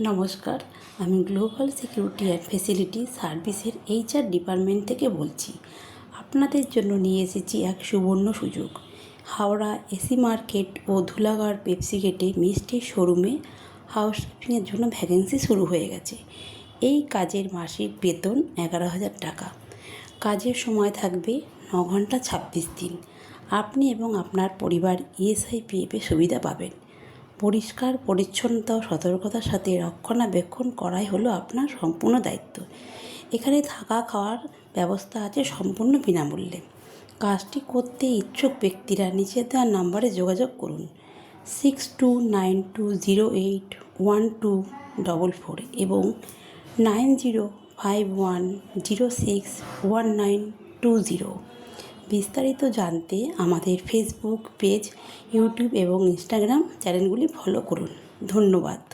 নমস্কার, আমি global security and facility সার্ভিসের HR ডিপার্টমেন্ট থেকে বলছি। আপনাদের জন্য নিয়ে এসেছি এক সুবর্ণ সুযোগ। হাওড়া এসি মার্কেট ও ধুলাগড় পেপসি গেটে মিষ্টির শোরুমে হাউসকিপিংয়ের জন্য ভ্যাকেন্সি শুরু হয়ে গেছে। এই কাজের মাসিক বেতন 11,000 টাকা। কাজের সময় থাকবে 9 ঘন্টা 26 দিন। আপনি এবং আপনার পরিবার ESI-PF সুবিধা পাবেন। পরিষ্কার পরিচ্ছন্নতা ও সতর্কতার সাথে রক্ষণাবেক্ষণ করাই হলো আপনার সম্পূর্ণ দায়িত্ব। এখানে থাকা খাওয়ার ব্যবস্থা আছে সম্পূর্ণ বিনামূল্যে। কাজটি করতে ইচ্ছুক ব্যক্তিরা নিচে দেওয়া নাম্বারে যোগাযোগ করুন 6292081244 এবং 9051061920। বিস্তারিত জানতে আমাদের ফেসবুক পেজ, ইউটিউব এবং ইনস্টাগ্রাম চ্যানেলগুলি ফলো করুন। ধন্যবাদ।